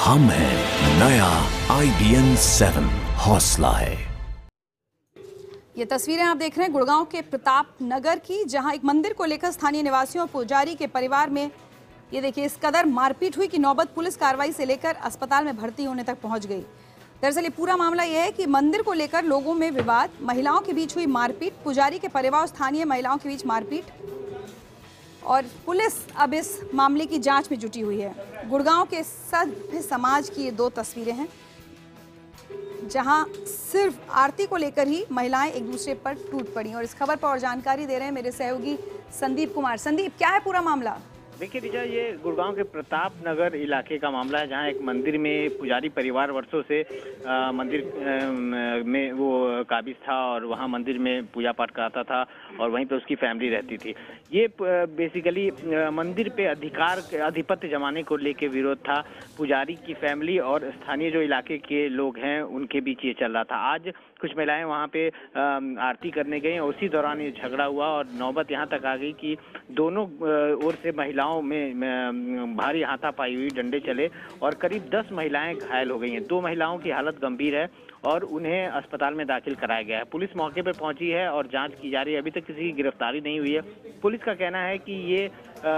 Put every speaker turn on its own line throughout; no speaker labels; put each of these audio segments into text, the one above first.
हम हैं नया IBN 7 हौसला है।
ये तस्वीरें आप देख रहे हैं गुड़गांव के प्रताप नगर की, जहां एक मंदिर को लेकर स्थानीय निवासियों और पुजारी के परिवार में ये देखिए इस कदर मारपीट हुई कि नौबत पुलिस कार्रवाई से लेकर अस्पताल में भर्ती होने तक पहुंच गई। दरअसल ये पूरा मामला यह है कि मंदिर को लेकर लोगों में विवाद, महिलाओं के बीच हुई मारपीट, पुजारी के परिवार और स्थानीय महिलाओं के बीच मारपीट, और पुलिस अब इस मामले की जांच में जुटी हुई है। गुड़गांव के सभ्य समाज की ये दो तस्वीरें हैं, जहां सिर्फ आरती को लेकर ही महिलाएं एक दूसरे पर टूट पड़ी। और इस खबर पर और जानकारी दे रहे हैं मेरे सहयोगी संदीप कुमार। संदीप, क्या है पूरा मामला?
देखिए रिचा, ये गुड़गांव के प्रताप नगर इलाके का मामला है, जहां एक मंदिर में पुजारी परिवार वर्षों से मंदिर में वो काबिज था और वहां मंदिर में पूजा पाठ कराता था और वहीं पे उसकी फैमिली रहती थी। ये बेसिकली मंदिर पे आधिपत्य जमाने को लेके विरोध था। पुजारी की फैमिली और स्थानीय जो इलाके के लोग हैं उनके बीच ये चल रहा था। आज कुछ महिलाएं वहां पे आरती करने गई और उसी दौरान ये झगड़ा हुआ और नौबत यहाँ तक आ गई कि दोनों ओर से महिलाओं में भारी हाथापाई हुई, डंडे चले और करीब 10 महिलाएं घायल हो गई हैं। 2 महिलाओं की हालत गंभीर है और उन्हें अस्पताल में दाखिल कराया गया है। पुलिस मौके पर पहुंची है और जांच की जा रही है। अभी तक किसी की गिरफ्तारी नहीं हुई है। पुलिस का कहना है कि ये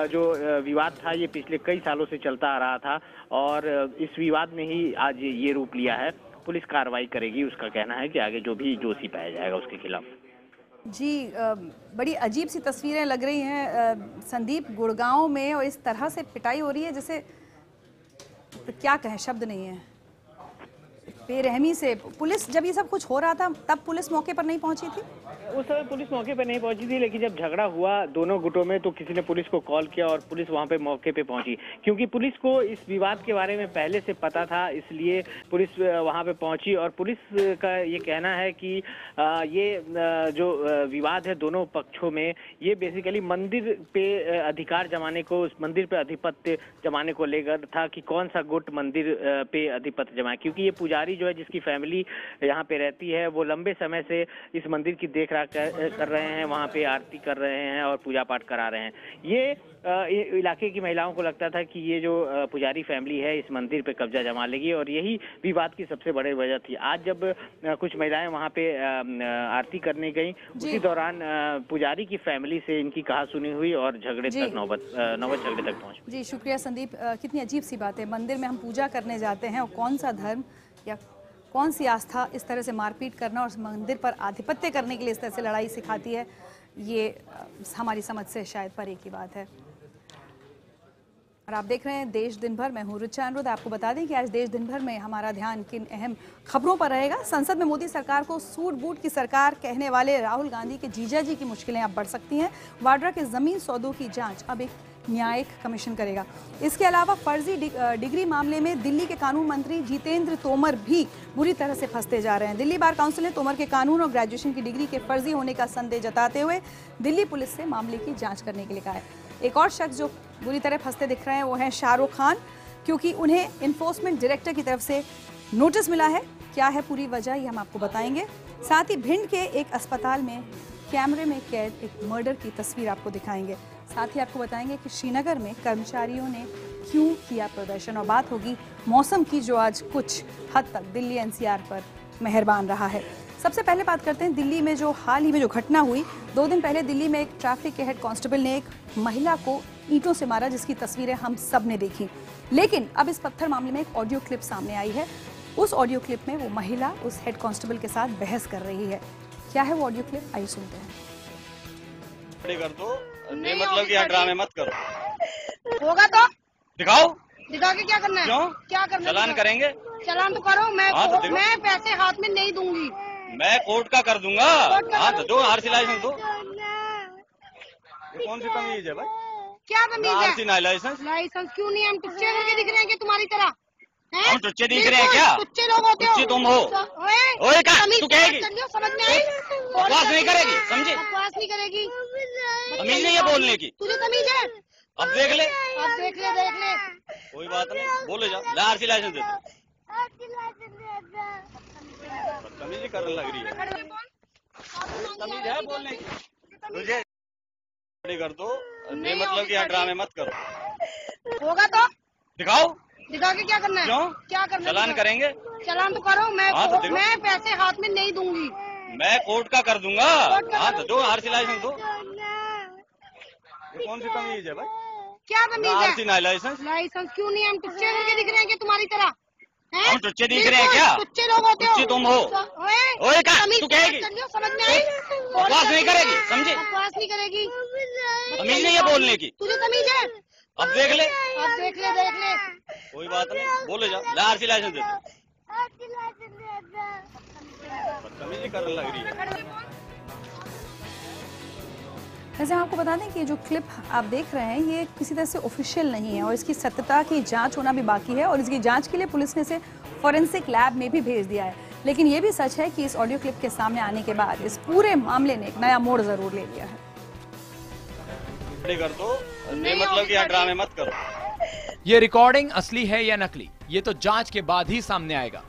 जो विवाद था ये पिछले कई सालों से चलता आ रहा था और इस विवाद ने ही आज ये रूप लिया है। पुलिस कार्रवाई करेगी, उसका कहना है कि आगे जो भी दोषी पाया जाएगा उसके खिलाफ।
जी, बड़ी अजीब सी तस्वीरें लग रही हैं संदीप, गुड़गांव में, और इस तरह से पिटाई हो रही है जैसे तो क्या कहें, शब्द नहीं है। बेरहमी से पुलिस, जब ये सब कुछ हो रहा था तब पुलिस मौके पर नहीं पहुंची थी?
उस समय पुलिस मौके पर नहीं पहुंची थी, लेकिन जब झगड़ा हुआ दोनों गुटों में तो किसी ने पुलिस को कॉल किया और पुलिस वहां पे मौके पे पहुंची। क्योंकि पुलिस को इस विवाद के बारे में पहले से पता था, इसलिए पुलिस वहां पे पहुंची। और पुलिस का ये कहना है कि ये जो विवाद है दोनों पक्षों में, ये बेसिकली मंदिर पे अधिकार जमाने को, उस मंदिर पे आधिपत्य जमाने को लेकर था कि कौन सा गुट मंदिर पे आधिपत्य जमाए। क्योंकि ये पुजारी जो है, जिसकी फैमिली यहाँ पे रहती है, वो लंबे समय से इस मंदिर की देख रेख कर रहे हैं, वहाँ पे आरती कर रहे हैं और पूजा पाठ करा रहे हैं। ये इलाके की महिलाओं को लगता था कि ये जो पुजारी फैमिली है इस मंदिर पे कब्जा जमा लेगी और यही विवाद की सबसे बड़ी वजह थी। आज जब कुछ महिलाएं वहाँ पे आरती करने गई, उसी दौरान पुजारी की फैमिली से इनकी कहासुनी हुई और झगड़े तक नौबत झगड़े तक पहुंची।
जी शुक्रिया संदीप। कितनी अजीब सी बात है, मंदिर में हम पूजा करने जाते हैं और कौन सा धर्म या कौन सी आस्था इस तरह से मारपीट करना और मंदिर पर आधिपत्य करने के लिए इस तरह से लड़ाई सिखाती है, ये हमारी समझ से शायद परे की बात है। और आप देख रहे हैं देश दिन भर। मैं हूं रुचा अनुरुद्ध। आपको बता दें कि आज देश दिन भर में हमारा ध्यान किन अहम खबरों पर रहेगा। संसद में मोदी सरकार को सूट बूट की सरकार कहने वाले राहुल गांधी के जीजा जी की मुश्किलें अब बढ़ सकती हैं। वाड्रा के जमीन सौदों की जांच अब एक न्यायिक कमीशन करेगा। इसके अलावा फर्जी डिग्री मामले में दिल्ली के कानून मंत्री जितेंद्र तोमर भी बुरी तरह से फंसते जा रहे हैं। दिल्ली बार काउंसिल ने तोमर के कानून और ग्रेजुएशन की डिग्री के फर्जी होने का संदेह जताते हुए दिल्ली पुलिस से मामले की जांच करने के लिए कहा है। एक और शख्स जो बुरी तरह फंसते दिख रहे हैं वो है शाहरुख खान, क्योंकि उन्हें इन्फोर्समेंट डायरेक्टर की तरफ से नोटिस मिला है। क्या है पूरी वजह, ये हम आपको बताएंगे। साथ ही भिंड के एक अस्पताल में कैमरे में कैद एक मर्डर की तस्वीर आपको दिखाएंगे। साथ ही आपको बताएंगे कि श्रीनगर में कर्मचारियों ने क्यों किया प्रदर्शन, और बात होगी मौसम की, जो आज कुछ हद तक दिल्ली NCR पर मेहरबान रहा है। सबसे पहले बात करते हैं दिल्ली में जो हाल ही में जो घटना हुई। 2 दिन पहले दिल्ली में एक ट्रैफिक के हेड कांस्टेबल ने एक महिला को ईंटों से मारा, जिसकी तस्वीरें हम सब ने देखी। लेकिन अब इस पत्थर मामले में एक ऑडियो क्लिप सामने आई है। उस ऑडियो क्लिप में वो महिला उस हेड कांस्टेबल के साथ बहस कर रही है। क्या है वो ऑडियो क्लिप, आइए सुनते हैं।
कर दो, मतलब कि ड्रामे मत करो।
होगा तो
दिखाओ,
दिखा के क्या करना है?
क्यों?
क्या करना?
चालान करेंगे।
चालान तो करो। मैं पैसे हाथ में नहीं दूंगी।
मैं कोर्ट का कर दूंगा। हाँ तो दो, आरसी लाइसेंस दो। ये कौन सी तमीज है भाई?
क्या तमीज है?
RC licence.
लाइसेंस क्यों नहीं? हम टुच्चे करके दिख रहे हैं कि तुम्हारी तरह?
हम टुच्चे दिख रहे हैं क्या?
टुच्चे लोग होते हो।
टुच्चे तुम हो। ओए का तू कहेगी?
समझ में आई?
बकवास नहीं करेगी, समझी?
बकवास नहीं करेगी।
तमीज नहीं है बोलने की।
तुझे तमीज है?
अब देख ले।
अब देख ले, देख ले।
कोई बात नहीं, बोले जाओ। ले आरसी लाइसेंस दे दो। तमीज ही करने लग रही है। तमीज है बोलने की? तुझे कर दो, मतलब कि ड्रामे मत करो।
होगा तो
दिखाओ,
दिखा के क्या करना है?
क्यों?
क्या करना है?
चालान करेंगे?
चालान तो करो।
हाँ, तो देखो।
मैं पैसे हाथ में नहीं दूंगी।
मैं कोर्ट का कर दूंगा।
कोर्ट का
हाँ
करो।
तो दो आरसी लाइसेंस दो। ये कौन सी तमीज है भाई?
क्या तमीज है?
आरसी ना लाइसेंस।
लाइसेंस क्यों नहीं? हम टुच्चे करके दिख रहे हैं कि तुम्हारी तरह? हैं?
हम टुच्चे दिख रहे हैं क्या?
टुच्चे लोग होते हो।
टुच्चे तुम हो। ओए का तू कहेगी?
समझ में आई?
बकवास नहीं करेगी, समझी?
बकवास नहीं करेगी।
तमीज नहीं है बोलने की।
तुझे तमीज है?
अब देख ले।
अब देख ले, देख ले।
कोई बात नहीं, बोले जाओ। ले आरसी लाइसेंस दे दो। बदतमीजी करने लग रही है।
वैसे हम आपको बता दें कि जो क्लिप आप देख रहे हैं ये किसी तरह से ऑफिशियल नहीं है और इसकी सत्यता की जांच होना भी बाकी है और इसकी जांच के लिए पुलिस ने इसे फॉरेंसिक लैब में भी भेज दिया है। लेकिन ये भी सच है कि इस ऑडियो क्लिप के सामने आने के बाद इस पूरे मामले ने एक नया मोड़ जरूर ले लिया है।
कर दो, मतलब कि यहाँ ड्रामे मत करो।
ये रिकॉर्डिंग असली है या नकली, ये तो जांच के बाद ही सामने आएगा।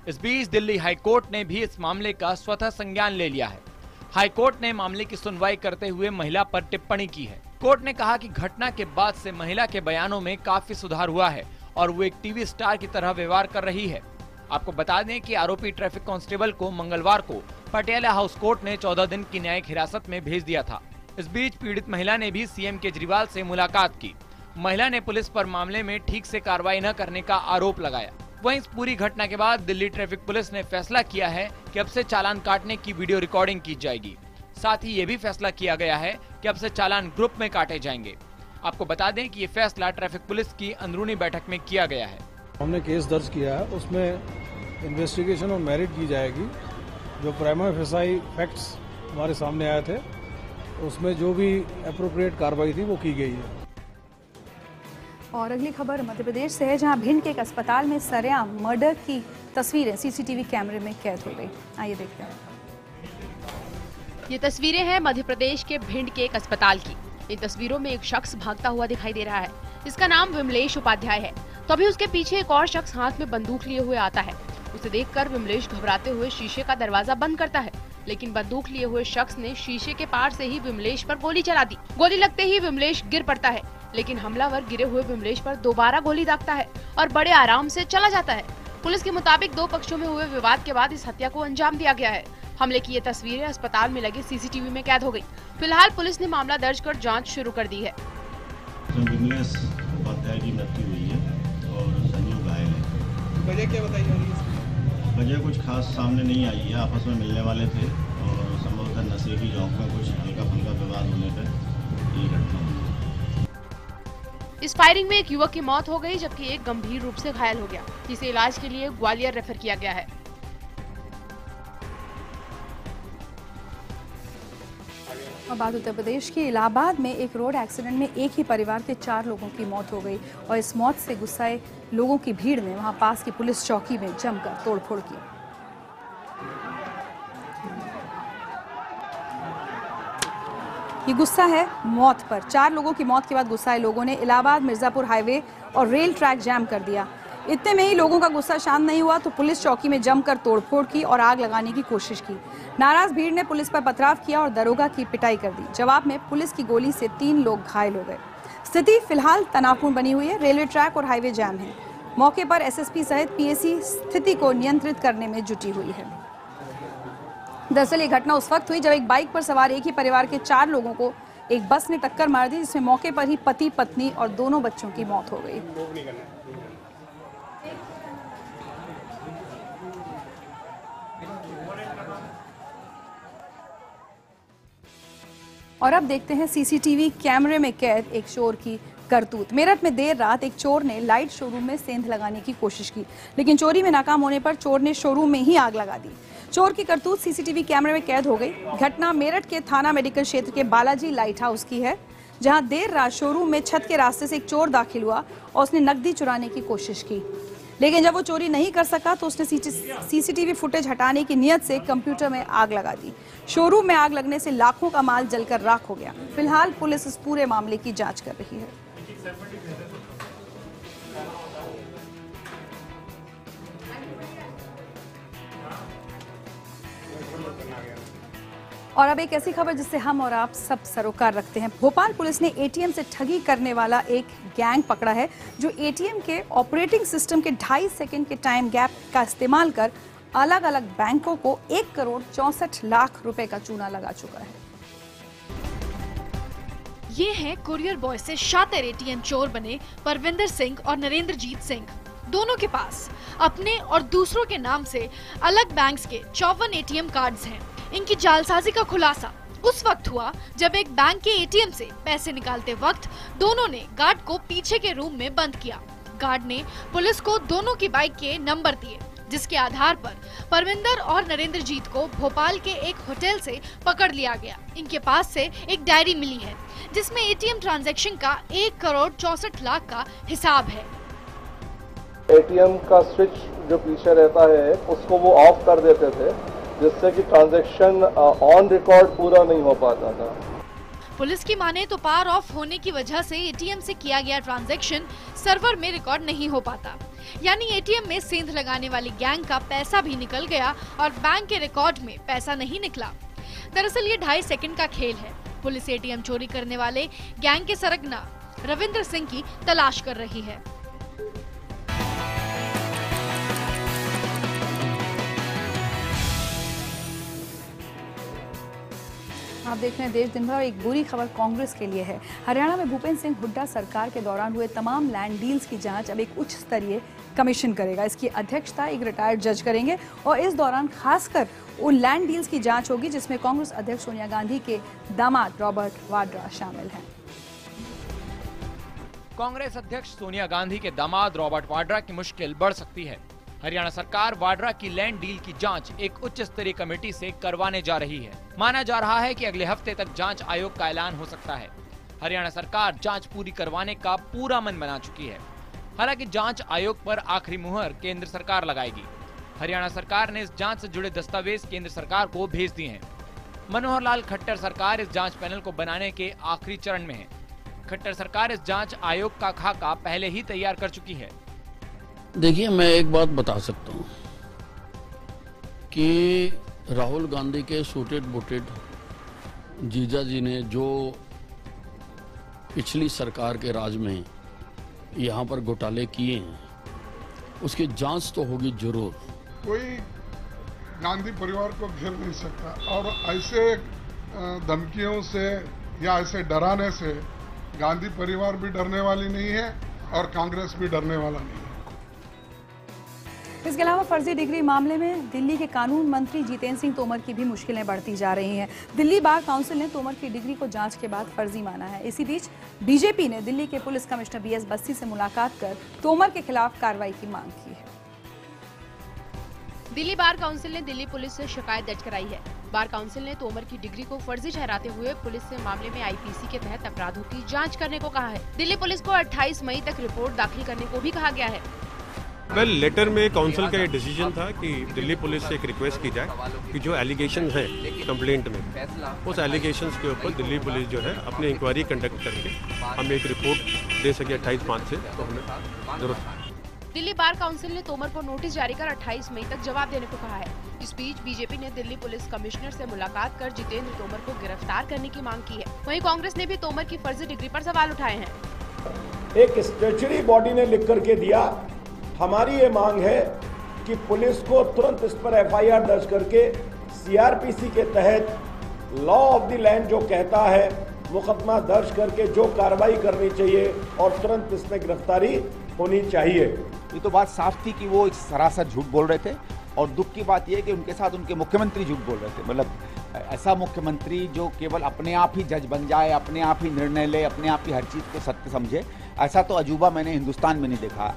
इस बीच दिल्ली हाई कोर्ट ने भी इस मामले का स्वतः संज्ञान ले लिया है। हाई कोर्ट ने मामले की सुनवाई करते हुए महिला पर टिप्पणी की है। कोर्ट ने कहा कि घटना के बाद से महिला के बयानों में काफी सुधार हुआ है और वो एक टीवी स्टार की तरह व्यवहार कर रही है। आपको बता दें कि आरोपी ट्रैफिक कांस्टेबल को मंगलवार को पटियाला हाउस कोर्ट ने 14 दिन की न्यायिक हिरासत में भेज दिया था। इस बीच पीड़ित महिला ने भी सीएम केजरीवाल से मुलाकात की। महिला ने पुलिस पर मामले में ठीक से कार्रवाई न करने का आरोप लगाया। वहीं इस पूरी घटना के बाद दिल्ली ट्रैफिक पुलिस ने फैसला किया है कि अब से चालान काटने की वीडियो रिकॉर्डिंग की जाएगी। साथ ही ये भी फैसला किया गया है कि अब से चालान ग्रुप में काटे जाएंगे। आपको बता दें कि ये फैसला ट्रैफिक पुलिस की अंदरूनी बैठक में किया गया है।
हमने केस दर्ज किया है, उसमें इन्वेस्टिगेशन और मेरिट की जाएगी। जो प्राइमा फेसाई फैक्ट्स हमारे सामने आए थे उसमें जो भी एप्रोप्रिएट कार्रवाई थी वो की गई है।
और अगली खबर मध्य प्रदेश से है, जहां भिंड के एक अस्पताल में सरेआम मर्डर की तस्वीरें सीसीटीवी कैमरे में कैद हो गई। आइए देखते हैं।
ये तस्वीरें हैं मध्य प्रदेश के भिंड के एक अस्पताल की। इन तस्वीरों में एक शख्स भागता हुआ दिखाई दे रहा है। इसका नाम विमलेश उपाध्याय है। तो अभी उसके पीछे एक और शख्स हाथ में बंदूक लिए हुए आता है। उसे देखकर विमलेश घबराते हुए शीशे का दरवाजा बंद करता है, लेकिन बंदूक लिए हुए शख्स ने शीशे के पार से ही विमलेश पर गोली चला दी। गोली लगते ही विमलेश गिर पड़ता है, लेकिन हमलावर गिरे हुए विमलेश पर दोबारा गोली दागता है और बड़े आराम से चला जाता है। पुलिस के मुताबिक दो पक्षों में हुए विवाद के बाद इस हत्या को अंजाम दिया गया है। हमले की ये तस्वीरें अस्पताल में लगे सीसीटीवी में कैद हो गई। फिलहाल पुलिस ने मामला दर्ज कर जांच शुरू कर दी है।
विमलेश उपाध्याय की मृत्यु हुई है और संजीव घायल है।
वजह क्या बताई जा रही है?
वजह कुछ खास सामने नहीं आई है। आपस में मिलने वाले थे और संभवतः नशे की झोंक में कुछ हल्का फुल्का विवाद होने पर ये घटना हुई।
इस फायरिंग में एक युवक की मौत हो गई, जबकि एक गंभीर रूप से घायल हो गया, जिसे इलाज के लिए ग्वालियर रेफर किया गया है।
और बात उत्तर प्रदेश के इलाहाबाद में एक रोड एक्सीडेंट में एक ही परिवार के 4 लोगों की मौत हो गई और इस मौत से गुस्साए लोगों की भीड़ ने वहां पास की पुलिस चौकी में जमकर तोड़फोड़ की। ये गुस्सा है मौत पर। 4 लोगों की मौत के बाद गुस्साए लोगों ने इलाहाबाद मिर्जापुर हाईवे और रेल ट्रैक जैम कर दिया। इतने में ही लोगों का गुस्सा शांत नहीं हुआ तो पुलिस चौकी में जमकर तोड़फोड़ की और आग लगाने की कोशिश की। नाराज भीड़ ने पुलिस पर पथराव किया और दरोगा की पिटाई कर दी। जवाब में पुलिस की गोली से 3 लोग घायल हो गए। स्थिति फिलहाल तनावपूर्ण बनी हुई है। रेलवे ट्रैक और हाईवे जैम है। मौके पर एसएसपी सहित पीएसी स्थिति को नियंत्रित करने में जुटी हुई है। दरअसल ये घटना उस वक्त हुई जब एक बाइक पर सवार एक ही परिवार के 4 लोगों को एक बस ने टक्कर मार दी, जिसमें मौके पर ही पति पत्नी और दोनों बच्चों की मौत हो गई। और अब देखते हैं सीसीटीवी कैमरे में कैद एक चोर की करतूत। मेरठ में देर रात एक चोर ने लाइट शोरूम में सेंध लगाने की कोशिश की, लेकिन चोरी में नाकाम होने पर चोर ने शोरूम में ही आग लगा दी। चोर की करतूत सीसीटीवी कैमरे में कैद हो गई। घटना मेरठ के थाना मेडिकल क्षेत्र के बालाजी लाइट हाउस की है, जहां देर रात शोरूम में छत के रास्ते से एक चोर दाखिल हुआ और उसने नकदी चुराने की कोशिश की, लेकिन जब वो चोरी नहीं कर सका तो उसने सीसीटीवी फुटेज हटाने की नियत से कंप्यूटर में आग लगा दी। शोरूम में आग लगने से लाखों का माल जलकर राख हो गया। फिलहाल पुलिस इस पूरे मामले की जांच कर रही है। और अब एक ऐसी खबर जिससे हम और आप सब सरोकार रखते हैं। भोपाल पुलिस ने एटीएम से ठगी करने वाला एक गैंग पकड़ा है जो एटीएम के ऑपरेटिंग सिस्टम के 2.5 सेकंड के टाइम गैप का इस्तेमाल कर अलग अलग बैंकों को 1 करोड़ 64 लाख रुपए का चूना लगा चुका है।
ये हैं कुरियर बॉय से शातिर एटीएम चोर बने परविंदर सिंह और नरेंद्रजीत सिंह। दोनों के पास अपने और दूसरों के नाम से अलग बैंक्स के 54 एटीएम कार्ड्स हैं। इनकी जालसाजी का खुलासा उस वक्त हुआ जब एक बैंक के एटीएम से पैसे निकालते वक्त दोनों ने गार्ड को पीछे के रूम में बंद किया। गार्ड ने पुलिस को दोनों की बाइक के नंबर दिए, जिसके आधार पर परविंदर और नरेंद्रजीत को भोपाल के एक होटल से पकड़ लिया गया। इनके पास से एक डायरी मिली है जिसमें एटीएम ट्रांजैक्शन का 1 करोड़ 64 लाख का हिसाब है।
एटीएम का स्विच जो पीछे रहता है उसको वो ऑफ कर देते थे, जिससे कि ट्रांजैक्शन ऑन रिकॉर्ड पूरा नहीं हो पाता था।
पुलिस की माने तो पावर ऑफ होने की वजह से एटीएम से किया गया ट्रांजैक्शन सर्वर में रिकॉर्ड नहीं हो पाता, यानी एटीएम में सेंध लगाने वाली गैंग का पैसा भी निकल गया और बैंक के रिकॉर्ड में पैसा नहीं निकला। दरअसल ये 2.5 सेकंड का खेल है। पुलिस एटीएम चोरी करने वाले गैंग के सरगना रविंद्र सिंह की तलाश कर रही है।
आप देख रहे हैं देश दिन भर। और एक बुरी खबर कांग्रेस के लिए है। हरियाणा में भूपेंद्र सिंह हुड्डा सरकार के दौरान हुए तमाम लैंड डील्स की जांच अब एक उच्च स्तरीय कमीशन करेगा। इसकी अध्यक्षता एक रिटायर्ड जज करेंगे और इस दौरान खासकर उन लैंड डील्स की जांच होगी जिसमें कांग्रेस अध्यक्ष सोनिया गांधी के दामाद रॉबर्ट वाड्रा शामिल हैं।
कांग्रेस अध्यक्ष सोनिया गांधी के दामाद रॉबर्ट वाड्रा की मुश्किल बढ़ सकती है। हरियाणा सरकार वाड्रा की लैंड डील की जांच एक उच्च स्तरीय कमेटी से करवाने जा रही है। माना जा रहा है कि अगले हफ्ते तक जांच आयोग का ऐलान हो सकता है। हरियाणा सरकार जांच पूरी करवाने का पूरा मन बना चुकी है। हालांकि जांच आयोग पर आखिरी मुहर केंद्र सरकार लगाएगी। हरियाणा सरकार ने इस जांच से जुड़े दस्तावेज केंद्र सरकार को भेज दिए हैं। मनोहर लाल खट्टर सरकार इस जांच पैनल को बनाने के आखिरी चरण में है। खट्टर सरकार इस जांच आयोग का खाका पहले ही तैयार कर चुकी है।
देखिए, मैं एक बात बता सकता हूँ कि राहुल गांधी के सूटेड बूटेड जीजा जी ने जो पिछली सरकार के राज में यहाँ पर घोटाले किए हैं उसकी जांच तो होगी जरूर।
कोई गांधी परिवार को घेर नहीं सकता और ऐसे धमकियों से या ऐसे डराने से गांधी परिवार भी डरने वाली नहीं है और कांग्रेस भी डरने वाला नहीं है।
इसके अलावा फर्जी डिग्री मामले में दिल्ली के कानून मंत्री जितेंद्र सिंह तोमर की भी मुश्किलें बढ़ती जा रही हैं। दिल्ली बार काउंसिल ने तोमर की डिग्री को जांच के बाद फर्जी माना है। इसी बीच बीजेपी ने दिल्ली के पुलिस कमिश्नर बीएस बस्सी से मुलाकात कर तोमर के खिलाफ कार्रवाई की मांग की है।
दिल्ली बार काउंसिल ने दिल्ली पुलिस से शिकायत दर्ज कराई है। बार काउंसिल ने तोमर की डिग्री को फर्जी ठहराते हुए पुलिस से मामले में आईपीसी के तहत अपराधों की जांच करने को कहा है। दिल्ली पुलिस को 28 मई तक रिपोर्ट दाखिल करने को भी कहा गया है।
लेटर में काउंसिल का ये डिसीजन था कि दिल्ली पुलिस से एक रिक्वेस्ट की जाए कि जो एलिगेशन है कंप्लेंट में, उस एलिगेशंस के ऊपर दिल्ली पुलिस जो है अपनी इंक्वायरी कंडक्ट करके हमें एक रिपोर्ट दे सके 28/5 से, तो हमें जरूरत।
दिल्ली बार काउंसिल ने तोमर को नोटिस जारी कर 28 मई तक जवाब देने को कहा है। इस बीच बीजेपी ने दिल्ली पुलिस कमिश्नर से मुलाकात कर जितेंद्र तोमर को गिरफ्तार करने की मांग की है। वहीं कांग्रेस ने भी तोमर की फर्जी डिग्री पर सवाल उठाए हैं।
एक स्टेचुरी बॉडी ने लिख करके दिया। हमारी ये मांग है कि पुलिस को तुरंत इस पर एफआईआर दर्ज करके सीआरपीसी के तहत लॉ ऑफ द लैंड जो कहता है मुकदमा दर्ज करके जो कार्रवाई करनी चाहिए और तुरंत इसमें गिरफ्तारी होनी चाहिए।
ये तो बात साफ थी कि वो एक सरासर झूठ बोल रहे थे और दुख की बात यह है कि उनके साथ उनके मुख्यमंत्री झूठ बोल रहे थे। मतलब ऐसा मुख्यमंत्री जो केवल अपने आप ही जज बन जाए, अपने आप ही निर्णय ले, अपने आप ही हर चीज को सत्य समझे, ऐसा तो अजूबा मैंने हिंदुस्तान में नहीं देखा।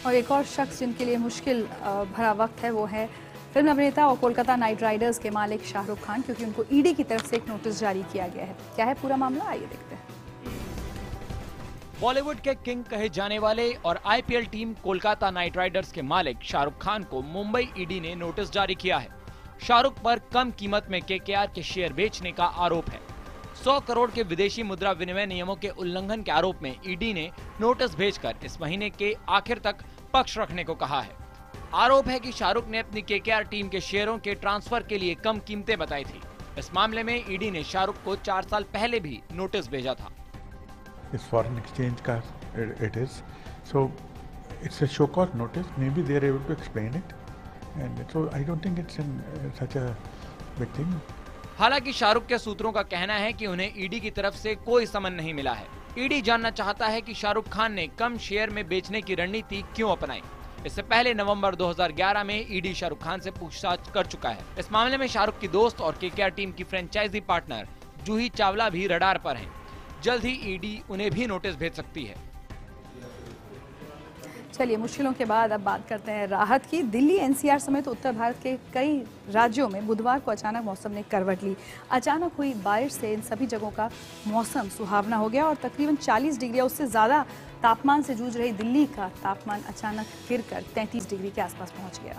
और एक और शख्स जिनके लिए मुश्किल भरा वक्त है वो है फिल्म अभिनेता और कोलकाता नाइट राइडर्स के मालिक शाहरुख खान, क्योंकि उनको ईडी की तरफ से एक नोटिस जारी किया गया है। क्या है पूरा मामला, आइए देखते हैं।
बॉलीवुड के किंग कहे जाने वाले और IPL team Kolkata night Riders के मालिक शाहरुख खान को मुंबई ईडी ने नोटिस जारी किया है। शाहरुख पर कम कीमत में केकेआर के शेयर बेचने का आरोप है। 100 करोड़ के विदेशी मुद्रा विनिमय नियमों के उल्लंघन के आरोप में ईडी ने नोटिस भेजकर इस महीने के आखिर तक पक्ष रखने को कहा है। आरोप है कि शाहरुख ने अपनी केकेआर टीम के शेयरों के ट्रांसफर के लिए कम कीमतें बताई थी। इस मामले में ईडी ने शाहरुख को 4 साल पहले भी नोटिस भेजा था।
इस फॉरेन एक्सचेंज का it is so it's a show cause notice, maybe they are able to explain it and so I don't think it's such a big thing.
हालांकि शाहरुख के सूत्रों का कहना है कि उन्हें ईडी की तरफ से कोई समन नहीं मिला है। ईडी जानना चाहता है कि शाहरुख खान ने कम शेयर में बेचने की रणनीति क्यों अपनाई। इससे पहले नवंबर 2011 में ईडी शाहरुख खान से पूछताछ कर चुका है। इस मामले में शाहरुख की दोस्त और केकेआर टीम की फ्रेंचाइजी पार्टनर जूही चावला भी रडार पर हैं। जल्द ही ईडी उन्हें भी नोटिस भेज सकती है।
चलिए, मुश्किलों के बाद अब बात करते हैं राहत की। दिल्ली, एनसीआर समेत उत्तर भारत के कई राज्यों में बुधवार को अचानक मौसम ने करवट ली। अचानक हुई बारिश से इन सभी जगहों का मौसम सुहावना हो गया और तकरीबन 40 डिग्री या उससे ज़्यादा तापमान से जूझ रही दिल्ली का तापमान अचानक गिरकर 33 डिग्री के आसपास पहुंच गया।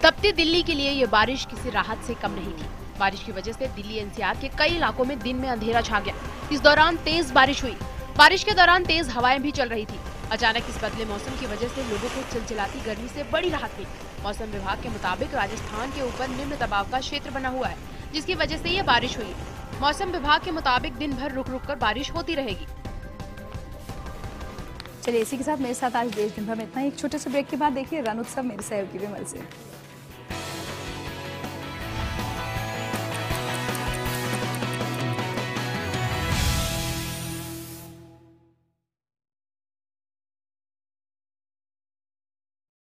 तपती दिल्ली के लिए ये बारिश किसी राहत से कम नहीं थी। बारिश की वजह से दिल्ली एनसीआर के कई इलाकों में दिन में अंधेरा छा गया। इस दौरान तेज बारिश हुई। बारिश के दौरान तेज हवाएं भी चल रही थी। अचानक इस बदले मौसम की वजह से लोगों को चिलचिलाती गर्मी से बड़ी राहत मिली। मौसम विभाग के मुताबिक राजस्थान के ऊपर निम्न दबाव का क्षेत्र बना हुआ है, जिसकी वजह से ये बारिश हुई। मौसम विभाग के मुताबिक दिन भर रुक रुक कर बारिश होती रहेगी।
चलिए, इसी के साथ मेरे साथ आज देश दिन भर में इतना ही। एक छोटे से ब्रेक के बाद देखिए रण उत्सव मेरे सहयोगी विमल से।